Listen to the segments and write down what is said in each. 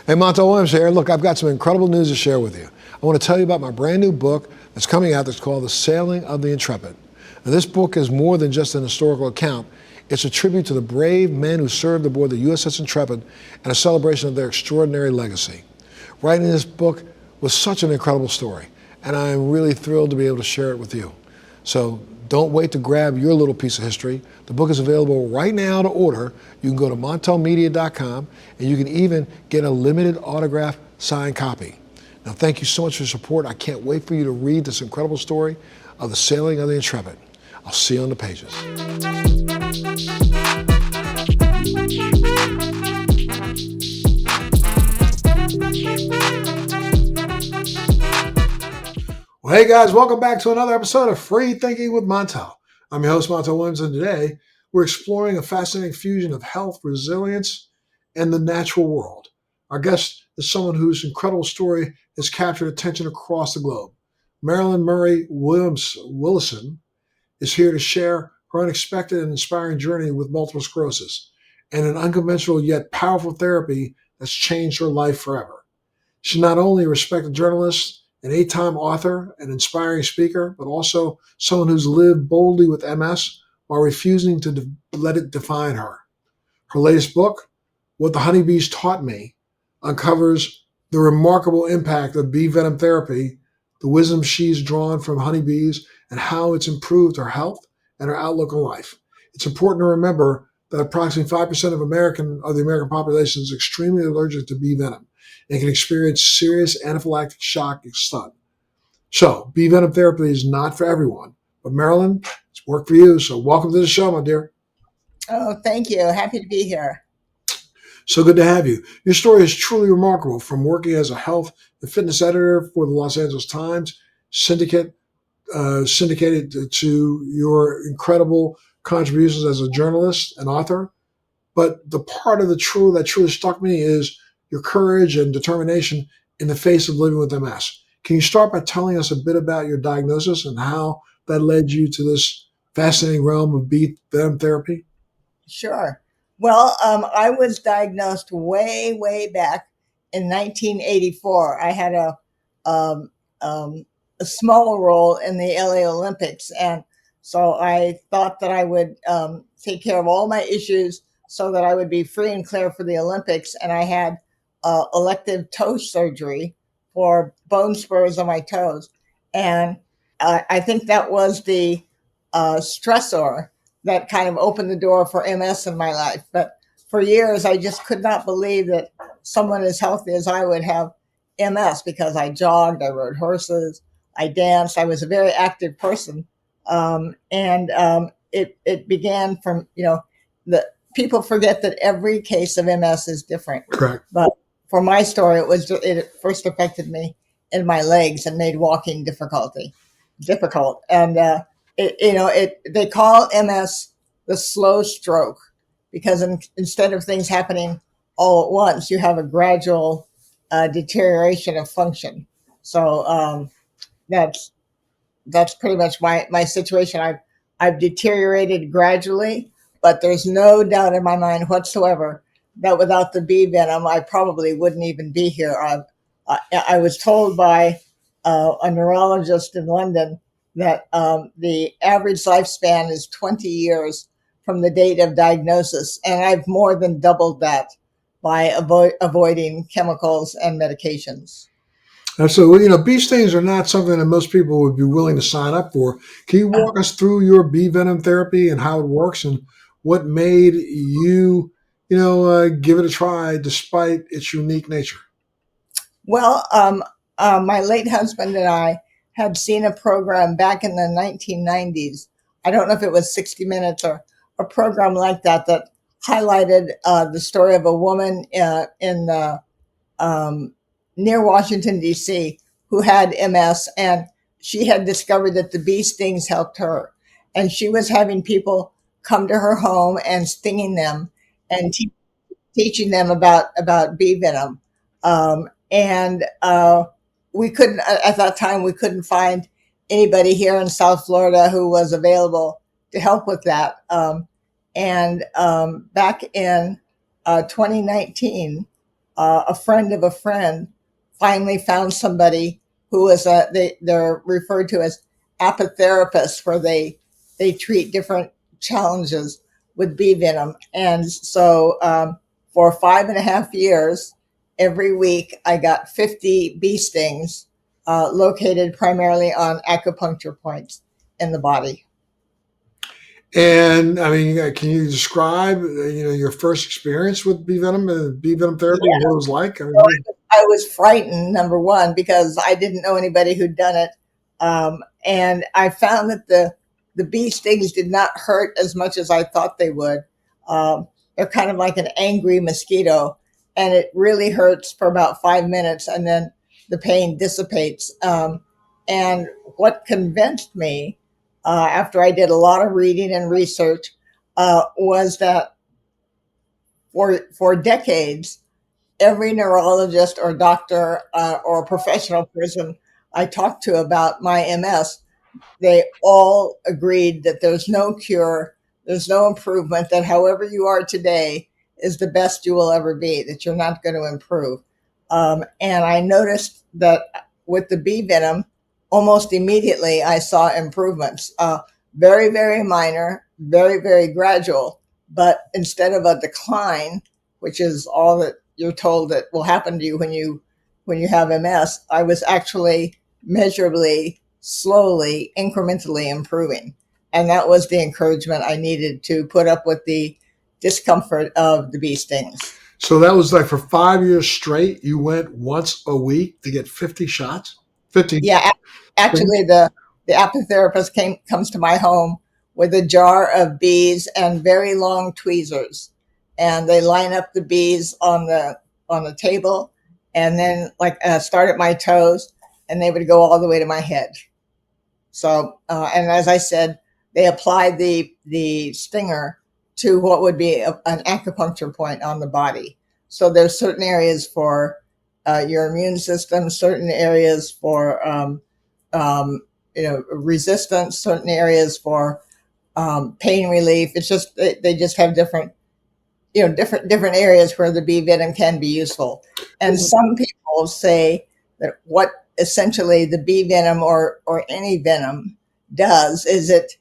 Hey, Montel Williams here. Look, I've got some incredible news to share with you. I want to tell you about my brand new book that's coming out that's called The Sailing of the Intrepid. Now, this book is more than just an historical account. It's a tribute to the brave men who served aboard the USS Intrepid and a celebration of their extraordinary legacy. Writing this book was such an incredible story, and I'm really thrilled to be able to share it with you. So don't wait to grab your little piece of history. The book is available right now to order. You can go to montelmedia.com, and you can even get a limited autograph signed copy. Now, thank you so much for your support. I can't wait for you to read this incredible story of the sailing of the Intrepid. I'll see you on the pages. Well, hey guys, welcome back to another episode of Free Thinking with Montel. I'm your host, Montel Williams, and today we're exploring a fascinating fusion of health, resilience, and the natural world. Our guest is someone whose incredible story has captured attention across the globe. Marilyn Murray Willison is here to share her unexpected and inspiring journey with multiple sclerosis and an unconventional yet powerful therapy that's changed her life forever. She's not only a respected journalist, an 8-time author, an inspiring speaker, but also someone who's lived boldly with MS while refusing to let it define her. Her latest book, What the Honeybees Taught Me, uncovers the remarkable impact of bee venom therapy, the wisdom she's drawn from honeybees, and how it's improved her health and her outlook on life. It's important to remember that approximately 5% of the American population is extremely allergic to bee venom and can experience serious anaphylactic shock and stun. So, bee venom therapy is not for everyone. But Marilyn, it's worked for you, so welcome to the show, my dear. Oh, thank you. Happy to be here. So good to have you. Your story is truly remarkable, from working as a health and fitness editor for the Los Angeles Times, syndicated to your incredible contributions as a journalist and author. But the part of that truly struck me is your courage and determination in the face of living with MS. Can you start by telling us a bit about your diagnosis and how that led you to this fascinating realm of bee venom therapy? Sure. Well, I was diagnosed way back in 1984. I had a small role in the LA Olympics, and so I thought that I would take care of all my issues so that I would be free and clear for the Olympics. And I had elective toe surgery for bone spurs on my toes, and I think that was the stressor that kind of opened the door for MS in my life. But for years, I just could not believe that someone as healthy as I would have MS, because I jogged, I rode horses, I danced. I was a very active person. It began from, the people forget that every case of MS is different. Correct. But for my story, it first affected me in my legs and made walking difficult. And they call MS the slow stroke, because instead of things happening all at once, you have a gradual deterioration of function. So that's pretty much my situation. I've deteriorated gradually, but there's no doubt in my mind whatsoever that without the bee venom, I probably wouldn't even be here. I was told by a neurologist in London that the average lifespan is 20 years from the date of diagnosis, and I've more than doubled that by avoiding chemicals and medications. So, bee stings are not something that most people would be willing to sign up for. Can you walk us through your bee venom therapy and how it works and what made you, give it a try despite its unique nature? Well, my late husband and I had seen a program back in the 1990s. I don't know if it was 60 Minutes or a program like that highlighted the story of a woman near Washington, D.C., who had MS, and she had discovered that the bee stings helped her. And she was having people come to her home and stinging them and teaching them about bee venom. We couldn't, at that time, we couldn't find anybody here in South Florida who was available to help with that. Back in 2019, a friend of a friend finally found somebody who was they're referred to as apotherapists, where they treat different challenges with bee venom. And so for 5.5 years, every week I got 50 bee stings located primarily on acupuncture points in the body. And I mean, can you describe, your first experience with bee venom therapy, and what it was like? I mean, I was frightened, number one, because I didn't know anybody who'd done it. And I found that the bee stings did not hurt as much as I thought they would. They're kind of like an angry mosquito, and it really hurts for about 5 minutes, and then the pain dissipates. And what convinced me, after I did a lot of reading and research, was that for decades, every neurologist or doctor or professional person I talked to about my MS, they all agreed that there's no cure, there's no improvement, that however you are today is the best you will ever be, that you're not going to improve. And I noticed that with the bee venom, almost immediately I saw improvements, very, very minor, very, very gradual. But instead of a decline, which is all that you're told that will happen to you when you have MS, I was actually measurably, slowly, incrementally improving. And that was the encouragement I needed to put up with the discomfort of the bee stings. so that was like for 5 years straight. You went once a week to get 50 shots, 50 Yeah, stings. actually, the apitherapist comes to my home with a jar of bees and very long tweezers, and they line up the bees on the table, and then like start at my toes, and they would go all the way to my head. So, and as I said, they applied the stinger to what would be an acupuncture point on the body. So there's certain areas for your immune system, certain areas for resistance, certain areas for pain relief. It's just they just have different different areas where the bee venom can be useful. And some people say that what essentially the bee venom or any venom does is it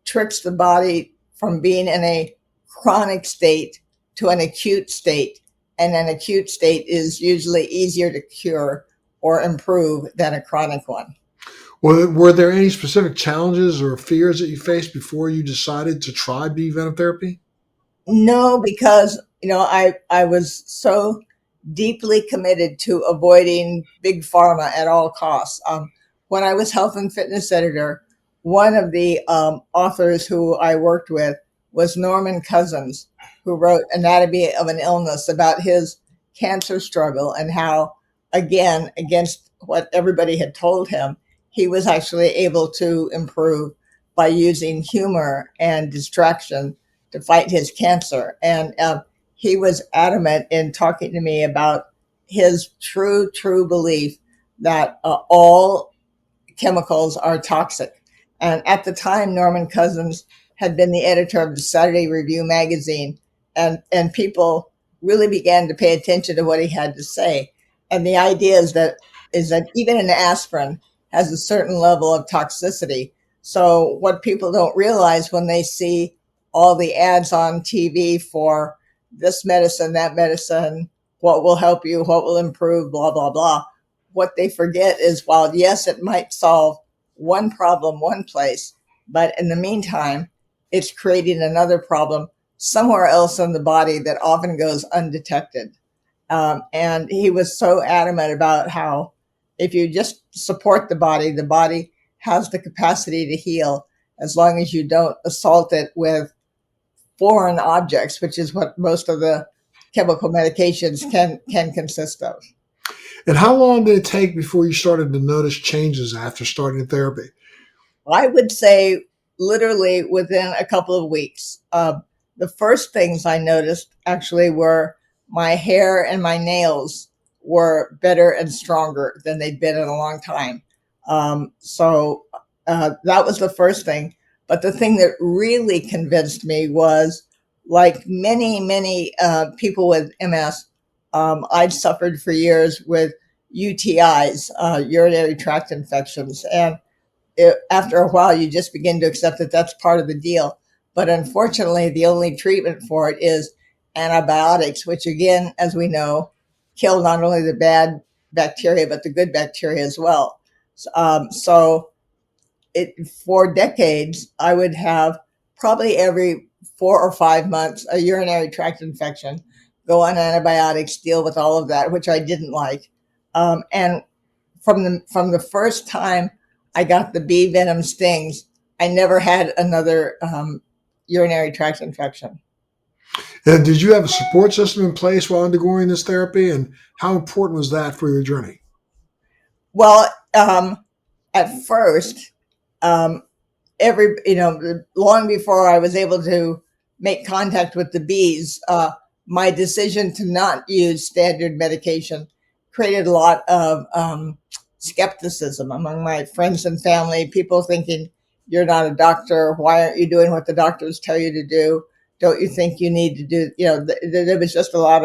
tricks the body from being in a chronic state to an acute state. And an acute state is usually easier to cure or improve than a chronic one. Were there any specific challenges or fears that you faced before you decided to try bee venom therapy? No, because I was so deeply committed to avoiding big pharma at all costs. When I was health and fitness editor, one of the authors who I worked with was Norman Cousins, who wrote Anatomy of an Illness, about his cancer struggle and how, again, against what everybody had told him, he was actually able to improve by using humor and distraction to fight his cancer. And he was adamant in talking to me about his true belief that all chemicals are toxic. And at the time, Norman Cousins had been the editor of the Saturday Review magazine, and people really began to pay attention to what he had to say. And the idea is that even an aspirin has a certain level of toxicity. So what people don't realize when they see all the ads on TV for this medicine, that medicine, what will help you, what will improve, blah, blah, blah. What they forget is while, yes, it might solve one problem one place, but in the meantime, it's creating another problem somewhere else in the body that often goes undetected. And he was so adamant about how if you just support the body has the capacity to heal as long as you don't assault it with foreign objects, which is what most of the chemical medications can consist of. And how long did it take before you started to notice changes after starting therapy? I would say literally within a couple of weeks. The first things I noticed actually were my hair and my nails were better and stronger than they'd been in a long time. So that was the first thing. But the thing that really convinced me was, like many people with MS, I'd suffered for years with UTIs, urinary tract infections, and after a while, you just begin to accept that that's part of the deal. But unfortunately, the only treatment for it is antibiotics, which, again, as we know, kill not only the bad bacteria but the good bacteria as well. So for decades, I would have probably every 4 or 5 months a urinary tract infection, go on antibiotics, deal with all of that, which I didn't like. And from the first time I got the bee venom stings, I never had another urinary tract infection. And did you have a support system in place while undergoing this therapy? And how important was that for your journey? Well, at first, um, long before I was able to make contact with the bees, my decision to not use standard medication created a lot of skepticism among my friends and family. People thinking, "You're not a doctor. Why aren't you doing what the doctors tell you to do? Don't you think you need to do?" There was just a lot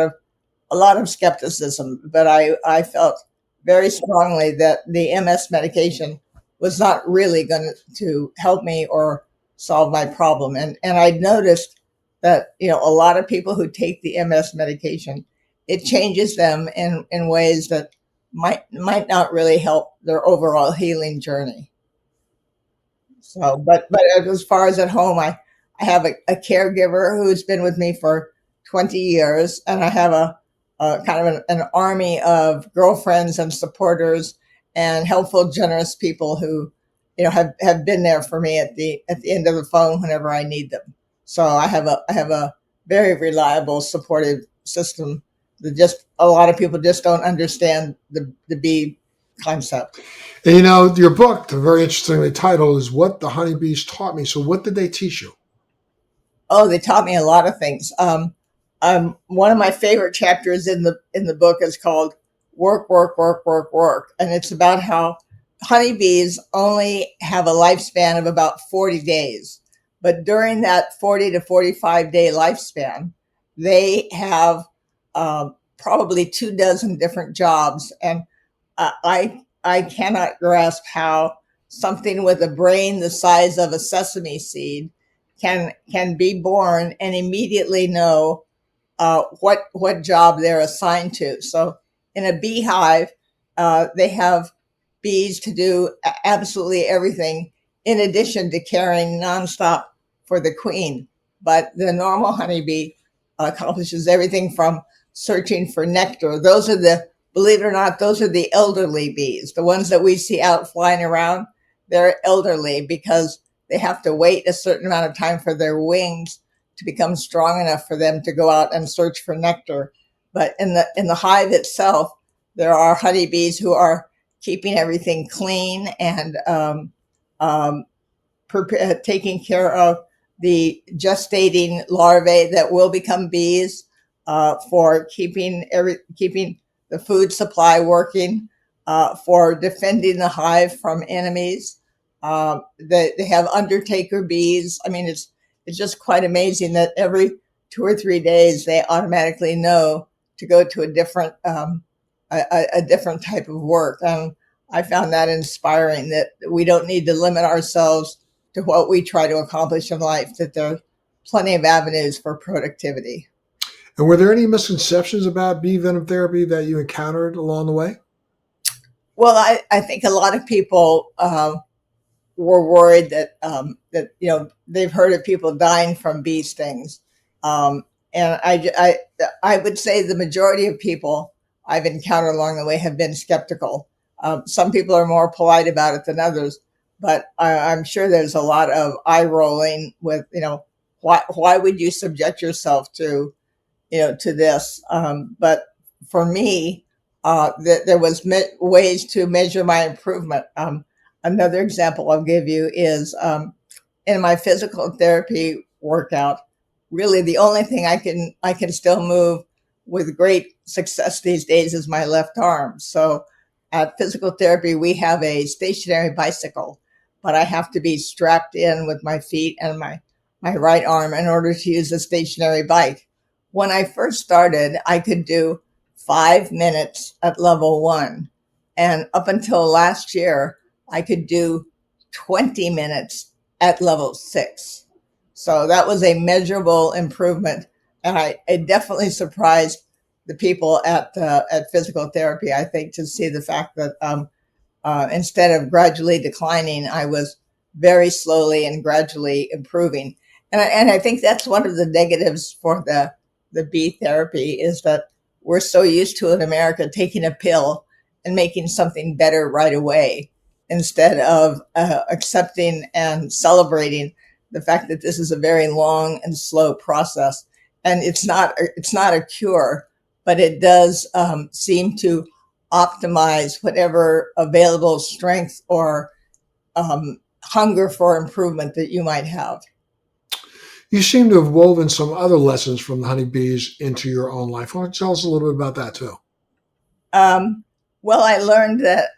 of skepticism. But I felt very strongly that the MS medication was not really going to help me or solve my problem. And I noticed that a lot of people who take the MS medication, it changes them in ways that might not really help their overall healing journey. So, but as far as at home, I have a caregiver who's been with me for 20 years, and I have a kind of an army of girlfriends and supporters and helpful, generous people who have been there for me at the end of the phone whenever I need them. So I have a very reliable, supportive system that just a lot of people just don't understand the bee concept. And your book, the very interestingly titled, is What the Honeybees Taught Me. So, what did they teach you? Oh, they taught me a lot of things. One of my favorite chapters in the book is called "Work, Work, Work, Work, Work," and it's about how honeybees only have a lifespan of about 40 days, but during that 40 to 45-day lifespan, they have probably 2 dozen different jobs, and I cannot grasp how something with a brain the size of a sesame seed can be born and immediately know what job they're assigned to. So in a beehive, they have bees to do absolutely everything in addition to caring nonstop for the queen. But the normal honeybee accomplishes everything from searching for nectar. Believe it or not, those are the elderly bees. The ones that we see out flying around, they're elderly because they have to wait a certain amount of time for their wings to become strong enough for them to go out and search for nectar. But in the hive itself, there are honeybees who are keeping everything clean and um, taking care of the gestating larvae that will become bees, for keeping the food supply working, for defending the hive from enemies. They have undertaker bees. I mean, it's just quite amazing that every 2 or 3 days they automatically know to go to a different type of work. And I found that inspiring, that we don't need to limit ourselves to what we try to accomplish in life, that there are plenty of avenues for productivity. And were there any misconceptions about bee venom therapy that you encountered along the way? Well, I think a lot of people were worried that they've heard of people dying from bee stings, and I would say the majority of people I've encountered along the way have been skeptical. Some people are more polite about it than others, but I'm sure there's a lot of eye rolling with why would you subject yourself to this. But for me, there was ways to measure my improvement. Another example I'll give you is in my physical therapy workout. Really, the only thing I can still move with great success these days is my left arm. So at physical therapy, we have a stationary bicycle, but I have to be strapped in with my feet and my right arm in order to use a stationary bike. When I first started, I could do 5 minutes at level 1. And up until last year, I could do 20 minutes at level 6. So that was a measurable improvement. And it definitely surprised the people at physical therapy, I think, to see the fact that instead of gradually declining, I was very slowly and gradually improving. And I think that's one of the negatives for the bee therapy is that we're so used to in America taking a pill and making something better right away instead of accepting and celebrating the fact that this is a very long and slow process. And it's not a cure, but it does seem to optimize whatever available strength or hunger for improvement that you might have. You seem to have woven some other lessons from the honeybees into your own life. Why don't you tell us a little bit about that too? Um, well, I learned that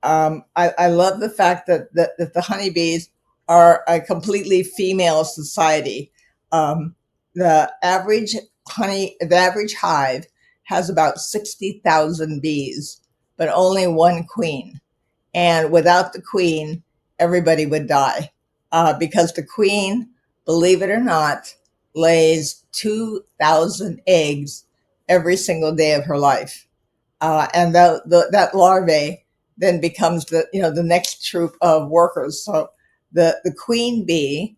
I love the fact that the honeybees are a completely female society. Um, the average hive has about 60,000 bees, but only one queen. And without the queen, everybody would die because the queen, believe it or not, lays 2,000 eggs every single day of her life. And that larvae then becomes the next troop of workers. So the queen bee,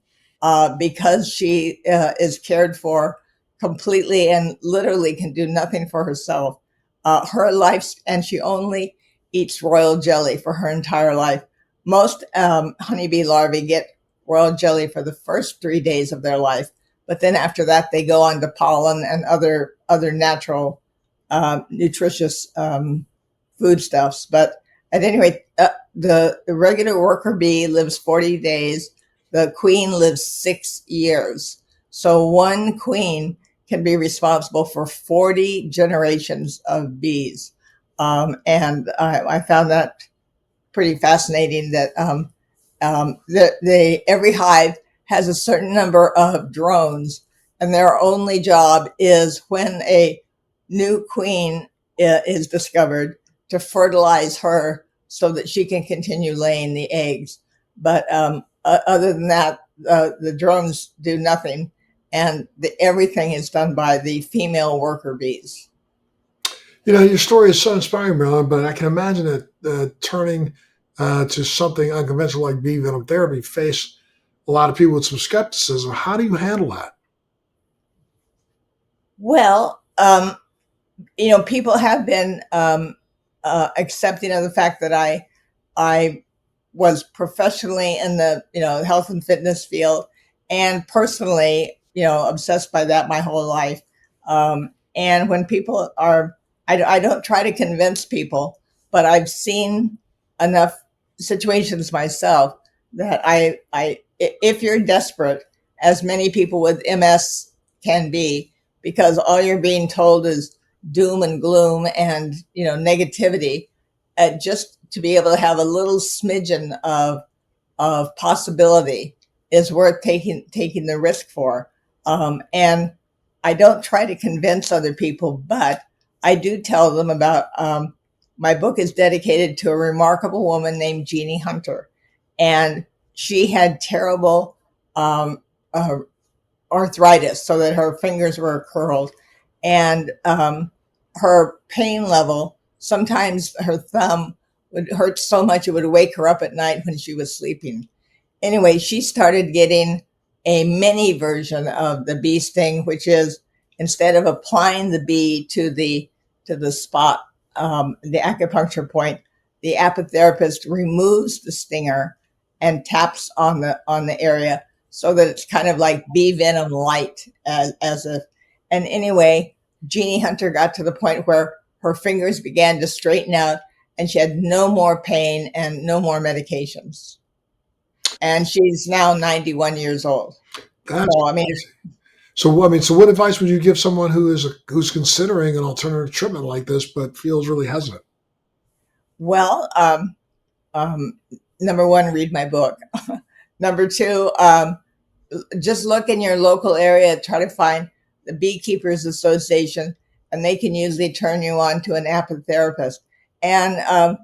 because she is cared for completely and literally can do nothing for herself, her life, and she only eats royal jelly for her entire life. Most honeybee larvae get royal jelly for the first 3 days of their life, but then after that they go on to pollen and other natural nutritious foodstuffs. But at any rate, the regular worker bee lives 40 days. The queen lives 6 years. So one queen can be responsible for 40 generations of bees. And I found that pretty fascinating that every hive has a certain number of drones, and their only job is when a new queen is discovered to fertilize her so that she can continue laying the eggs. But other than that, the drones do nothing, and everything is done by the female worker bees. You know, your story is so inspiring, Marilyn, but I can imagine that turning to something unconventional like bee venom therapy face a lot of people with some skepticism. How do you handle that? Well, people have been accepting of the fact that I was professionally in the health and fitness field, and personally obsessed by that my whole life. And when people are, I don't try to convince people, but I've seen enough situations myself that if you're desperate, as many people with MS can be, because all you're being told is doom and gloom and negativity, just to be able to have a little smidgen of possibility is worth taking the risk for. And I don't try to convince other people, but I do tell them about my book is dedicated to a remarkable woman named Jeannie Hunter, and she had terrible um, uh, arthritis, so that her fingers were curled, and her pain level, sometimes her thumb would hurt so much it would wake her up at night when she was sleeping. Anyway, she started getting a mini version of the bee sting, which is, instead of applying the bee to the spot, the acupuncture point, the apitherapist removes the stinger and taps on the area, so that it's kind of like bee venom light, as if. And anyway, Jeannie Hunter got to the point where her fingers began to straighten out, and she had no more pain and no more medications. And she's now 91 years old. That's So I mean, amazing. So, I mean, so what advice would you give someone who's considering an alternative treatment like this but feels really hesitant? well, um, number one, read my book. Number two, just look in your local area, try to find the Beekeepers Association, and they can usually turn you on to an apitherapist. And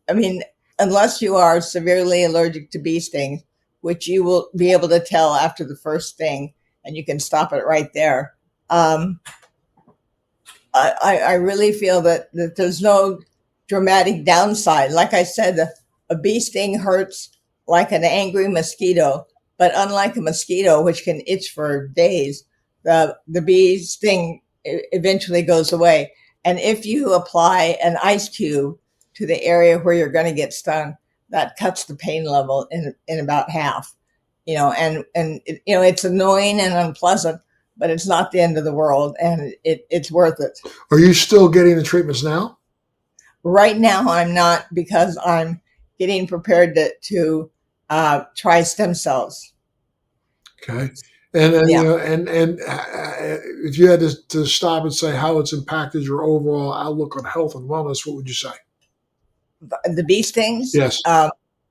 I mean, unless you are severely allergic to bee stings, which you will be able to tell after the first sting, and you can stop it right there. Um, I really feel that there's no dramatic downside. Like I said, a bee sting hurts like an angry mosquito, but unlike a mosquito, which can itch for days, the bee sting eventually goes away. And if you apply an ice cube to the area where you're going to get stung, that cuts the pain level in about half. And it's annoying and unpleasant, but it's not the end of the world, and it's worth it. Are you still getting the treatments now? Right now, I'm not, because I'm getting prepared to try stem cells. Okay. And Yeah, if you had to stop and say how it's impacted your overall outlook on health and wellness, what would you say? the bee stings. Yes.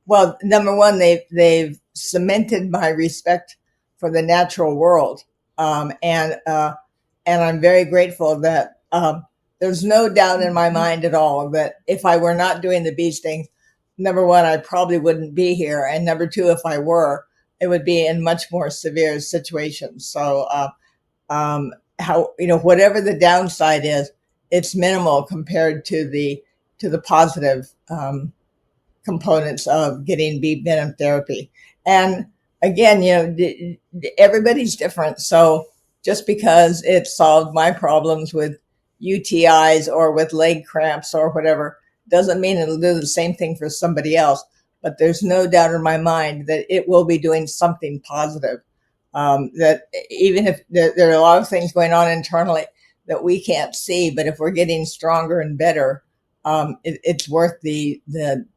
Well, number one, they've cemented my respect for the natural world, and I'm very grateful that there's no doubt in my mind at all that if I were not doing the bee stings, number one, I probably wouldn't be here, and number two, if I were, it would be in much more severe situations. So, whatever the downside is, it's minimal compared to the positive components of getting bee venom therapy. And again, everybody's different. So just because it solved my problems with UTIs or with leg cramps or whatever doesn't mean it'll do the same thing for somebody else. But there's no doubt in my mind that it will be doing something positive. That even if there are a lot of things going on internally that we can't see, but if we're getting stronger and better, it's worth the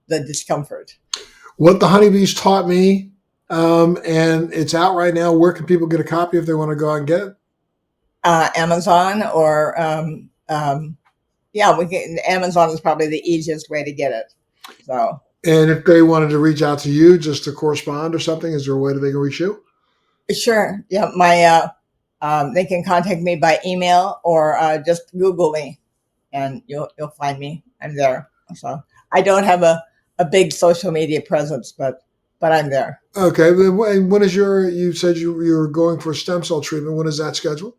discomfort. What the Honeybees Taught Me, and it's out right now. Where can people get a copy if they want to go out and get it? Amazon or we can. Amazon is probably the easiest way to get it. So, And if they wanted to reach out to you just to correspond or something, is there a way that they can reach you? sure, yeah, they can contact me by email or just Google me, and you'll find me. I'm there. So I don't have a big social media presence, but I'm there. Okay. And when is you said you're going for stem cell treatment. When is that scheduled?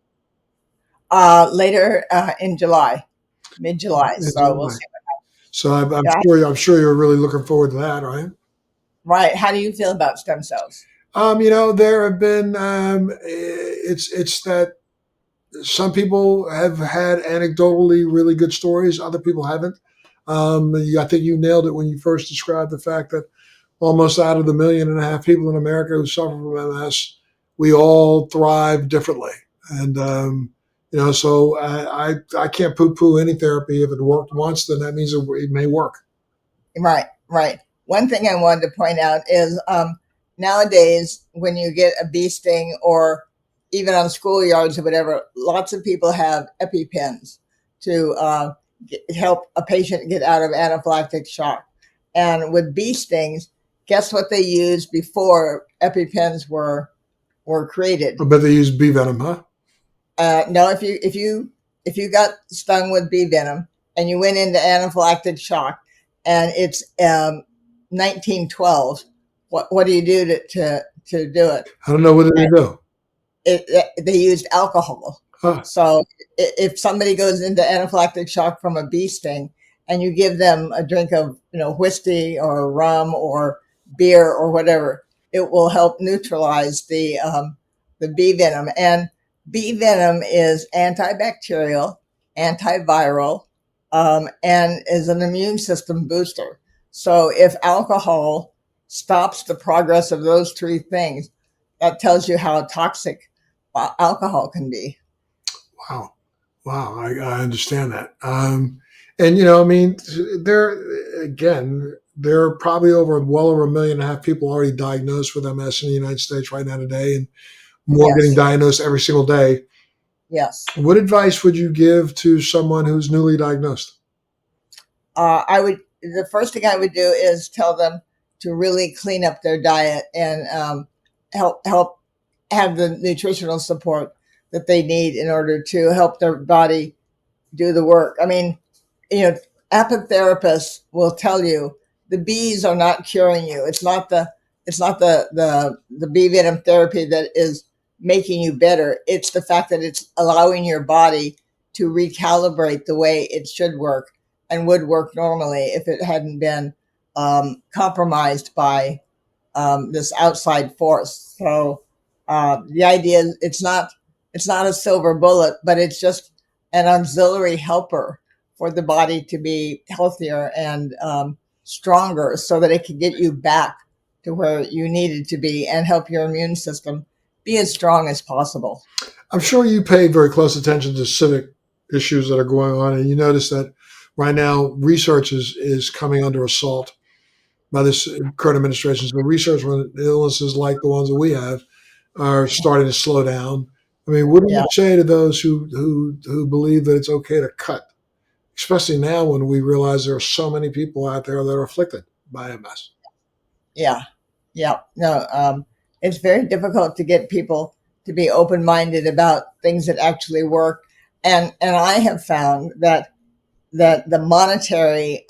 Later in July, mid-July. In So we'll July. see. So Yeah, I'm sure you're really looking forward to that, right? right. How do you feel about stem cells? There have been it's that some people have had anecdotally really good stories, other people haven't. I think you nailed it when you first described the fact that almost out of the 1.5 million people in America who suffer from MS, we all thrive differently. And so I can't poo-poo any therapy. If it worked once, then that means it may work. Right, right. One thing I wanted to point out is nowadays, when you get a bee sting or even on schoolyards or whatever, lots of people have EpiPens to help a patient get out of anaphylactic shock. And with bee stings, guess what they used before EpiPens were created? I bet they use bee venom, huh? No, if you got stung with bee venom and you went into anaphylactic shock, and it's 1912, what do you do to do it? I don't know what they do. They used alcohol. Huh. So if somebody goes into anaphylactic shock from a bee sting, and you give them a drink of whiskey or rum or beer or whatever, it will help neutralize the bee venom. And bee venom is antibacterial, antiviral, and is an immune system booster. So if alcohol stops the progress of those three things, that tells you how toxic alcohol can be. Wow. Wow. I understand that. And there are probably well over 1.5 million people already diagnosed with MS in the United States right now today, and more getting Yes. diagnosed every single day. Yes. What advice would you give to someone who's newly diagnosed? The first thing I would do is tell them to really clean up their diet and help have the nutritional support that they need in order to help their body do the work. I mean, you know, apotherapists will tell you the bees are not curing you. It's not the bee venom therapy that is making you better. It's the fact that it's allowing your body to recalibrate the way it should work and would work normally if it hadn't been compromised by this outside force. So the idea is it's not a silver bullet, but it's just an auxiliary helper for the body to be healthier and stronger, so that it can get you back to where you needed to be and help your immune system be as strong as possible. I'm sure you pay very close attention to civic issues that are going on, and you notice that right now research is coming under assault by this current administration. So research on illnesses like the ones that we have are starting to slow down. I mean, what do Yeah, you say to those who believe that it's okay to cut, especially now when we realize there are so many people out there that are afflicted by MS? yeah, yeah. No, it's very difficult to get people to be open minded about things that actually work. And I have found that the monetary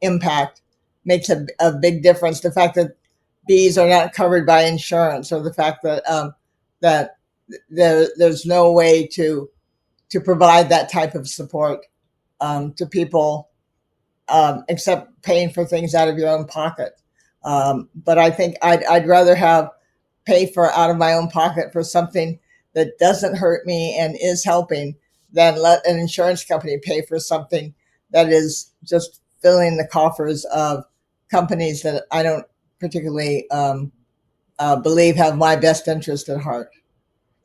impact makes a big difference. The fact that bees are not covered by insurance, or the fact that there's no way to provide that type of support to people, except paying for things out of your own pocket. But I think I'd rather have pay for out of my own pocket for something that doesn't hurt me and is helping, than let an insurance company pay for something that is just filling the coffers of companies that I don't particularly believe have my best interest at heart.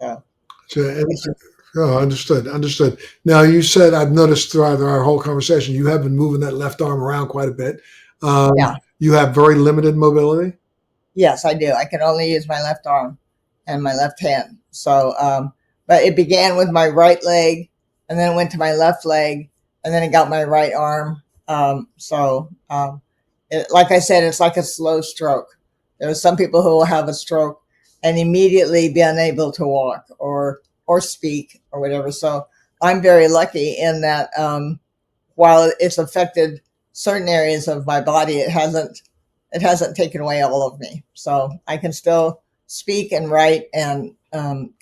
So, So, which is, oh, understood, understood. Now, you said I've noticed throughout our whole conversation you have been moving that left arm around quite a bit. yeah, You have very limited mobility. yes, I do. I can only use my left arm and my left hand. So, but it began with my right leg, and then it went to my left leg, and then it got my right arm. Like I said, it's like a slow stroke. There are some people who will have a stroke and immediately be unable to walk or speak or whatever. So I'm very lucky in that, while it's affected certain areas of my body, it hasn't taken away all of me. So I can still speak and write and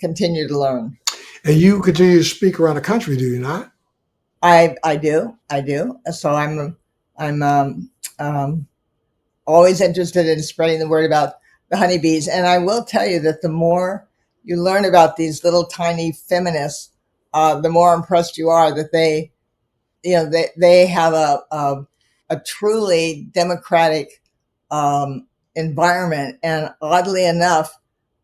continue to learn. And you continue to speak around the country, do you not? I do. So I'm um, always interested in spreading the word about the honeybees. And I will tell you that the more you learn about these little tiny feminists, the more impressed you are that they have a truly democratic environment. And oddly enough,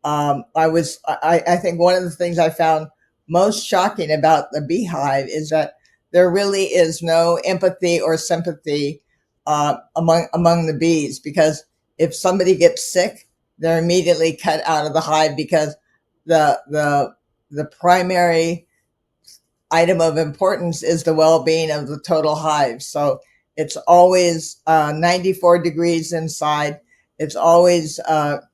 I think one of the things I found most shocking about the beehive is that there really is no empathy or sympathy among the bees, because if somebody gets sick, they're immediately cut out of the hive, because the the the primary item of importance is the well-being of the total hive. So it's always 94 degrees inside. It's always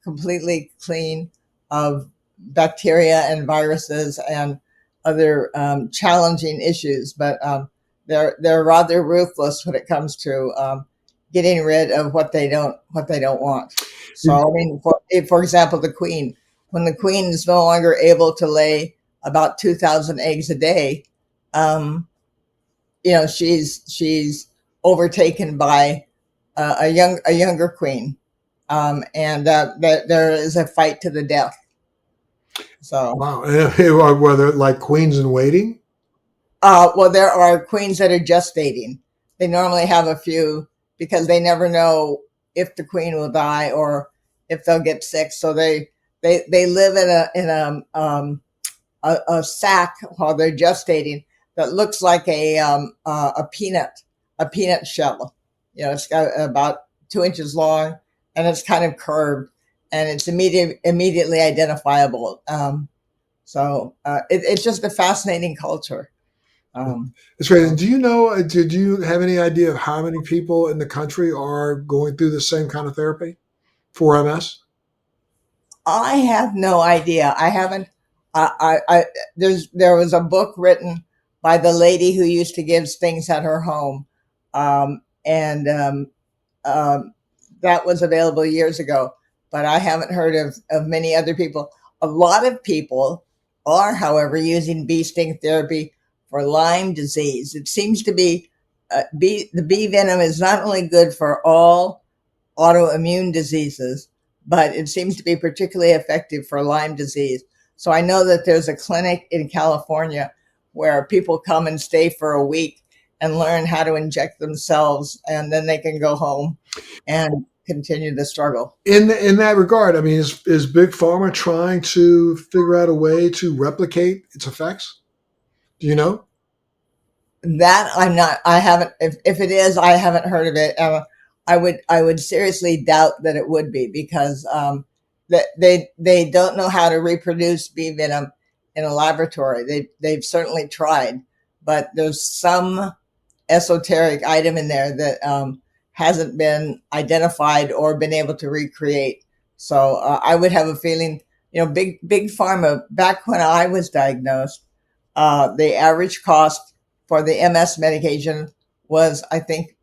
completely clean of bacteria and viruses and other challenging issues. But they're rather ruthless when it comes to getting rid of what they don't want. So I mean, for example, the queen. When the queen is no longer able to lay about 2,000 eggs a day, um, she's overtaken by a younger queen, and there is a fight to the death. So, Wow. Were there like queens in waiting? well, there are queens that are just dating. They normally have a few, because they never know if the queen will die or if they'll get sick. So they live in a sack while they're gestating, that looks like a peanut shell. It's got about 2 inches long, and it's kind of curved, and it's immediately identifiable. It's just a fascinating culture. Um, It's great. And so do you know, did you have any idea of how many people in the country are going through the same kind of therapy for MS? I have no idea. I haven't. I there was a book written by the lady who used to give things at her home. And um, that was available years ago, but I haven't heard of many other people. A lot of people are, however, using bee sting therapy for Lyme disease. It seems to be the bee venom is not only good for all autoimmune diseases, but it seems to be particularly effective for Lyme disease. So I know that there's a clinic in California where people come and stay for a week and learn how to inject themselves, and then they can go home and continue the struggle. In that regard, I mean, is Big Pharma trying to figure out a way to replicate its effects? Do you know? That I'm not. I haven't. If it is, I haven't heard of it. I would seriously doubt that it would be, because that they don't know how to reproduce bee venom in a laboratory. They've certainly tried, but there's some esoteric item in there that hasn't been identified or been able to recreate. So I would have a feeling, big pharma. Back when I was diagnosed, the average cost for the MS medication was, I think,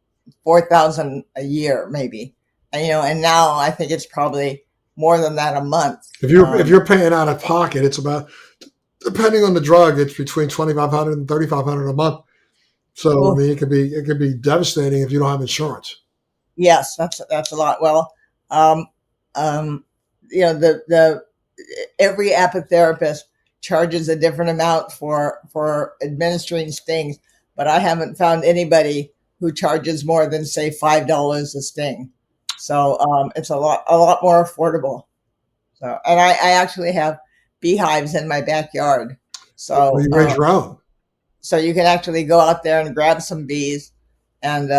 4,000 a year, maybe. And now I think it's probably more than that a month. If you're paying out of pocket, it's about, depending on the drug, it's between 2,500 and 3,500 a month. So I Oh, mean, it could be devastating if you don't have insurance. yes, that's a lot. Well, um, um, the every apitherapist charges a different amount for administering stings, but I haven't found anybody who charges more than, say, $5 a sting. So it's a lot more affordable. So, and I actually have beehives in my backyard. Well, So you raise your own. so you can actually go out there and grab some bees, and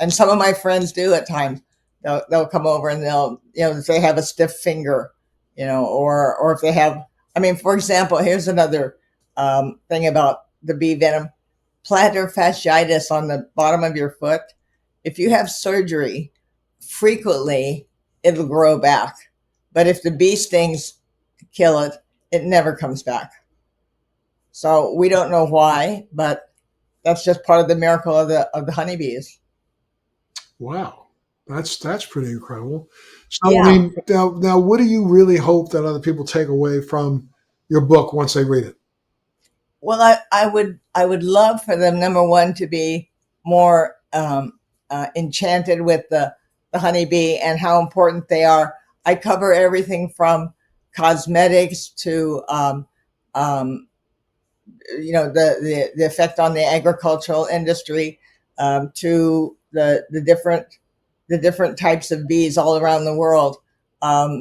some of my friends do at times. They'll come over and they'll, if they have a stiff finger, or if they have. I mean, for example, here's another thing about the bee venom: plantar fasciitis on the bottom of your foot. If you have surgery, frequently it'll grow back, but if the bee stings kill it, it never comes back. So we don't know why, but that's just part of the miracle of the honeybees. Wow, that's pretty incredible. So I Yeah. mean, now, what do you really hope that other people take away from your book once they read it? Well, I would love for them, number one, to be more enchanted with the honeybee and how important they are. I cover everything from cosmetics to um, the effect on the agricultural industry, to the different types of bees all around the world.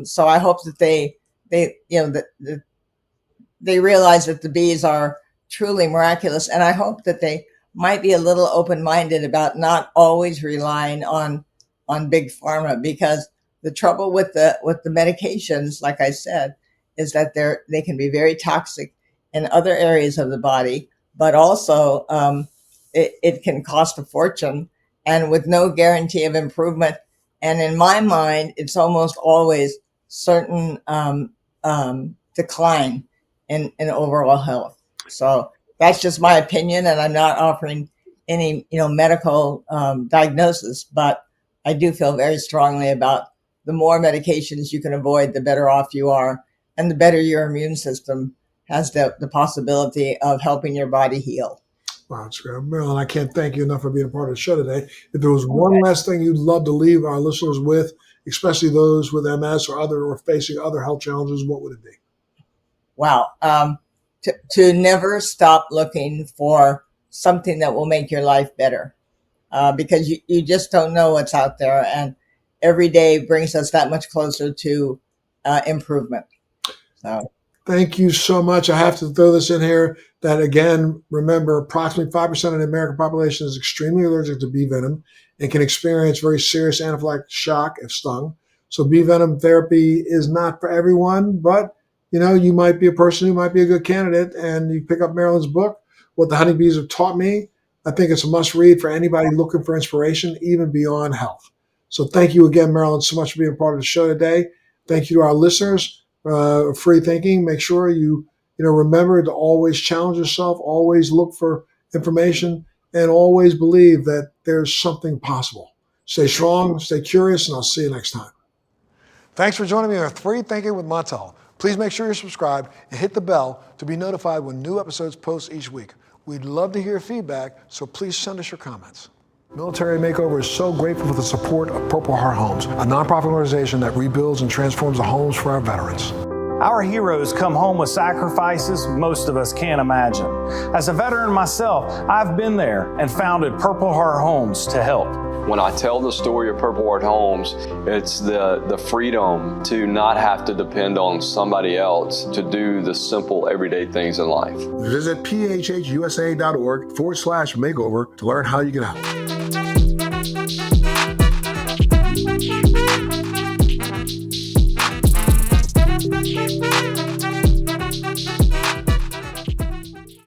So I hope that they that they realize that the bees are truly miraculous, and I hope that they might be a little open-minded about not always relying on big pharma, because the trouble with the medications, like I said, is that they can be very toxic in other areas of the body, but also it can cost a fortune, and with no guarantee of improvement. And in my mind, it's almost always certain decline in overall health. So that's just my opinion, and I'm not offering any medical diagnosis, but I do feel very strongly about the more medications you can avoid, the better off you are, and the better your immune system has the possibility of helping your body heal. Wow, it's great. Marilyn, I can't thank you enough for being a part of the show today. If there was one Okay. last thing you'd love to leave our listeners with, especially those with MS or facing other health challenges, what would it be? Wow. To never stop looking for something that will make your life better, because you just don't know what's out there. And every day brings us that much closer to improvement. So, Thank you so much. I have to throw this in here that, again, remember, approximately 5% of the American population is extremely allergic to bee venom and can experience very serious anaphylactic shock if stung. So bee venom therapy is not for everyone, but you might be a person who might be a good candidate, and you pick up Marilyn's book, What the Honeybees Have Taught Me. I think it's a must read for anybody looking for inspiration, even beyond health. So thank you again, Marilyn, so much for being part of the show today. Thank you to our listeners. Free thinking. Make sure you remember to always challenge yourself. Always look for information, and always believe that there's something possible. Stay strong, stay curious, and I'll see you next time. Thanks for joining me on Free Thinking with Montel. Please make sure you're subscribed and hit the bell to be notified when new episodes post each week. We'd love to hear your feedback, so please send us your comments. Military Makeover is so grateful for the support of Purple Heart Homes, a nonprofit organization that rebuilds and transforms the homes for our veterans. Our heroes come home with sacrifices most of us can't imagine. As a veteran myself, I've been there and founded Purple Heart Homes to help. When I tell the story of Purple Heart Homes, it's the freedom to not have to depend on somebody else to do the simple everyday things in life. Visit phhusa.org/makeover to learn how you can help.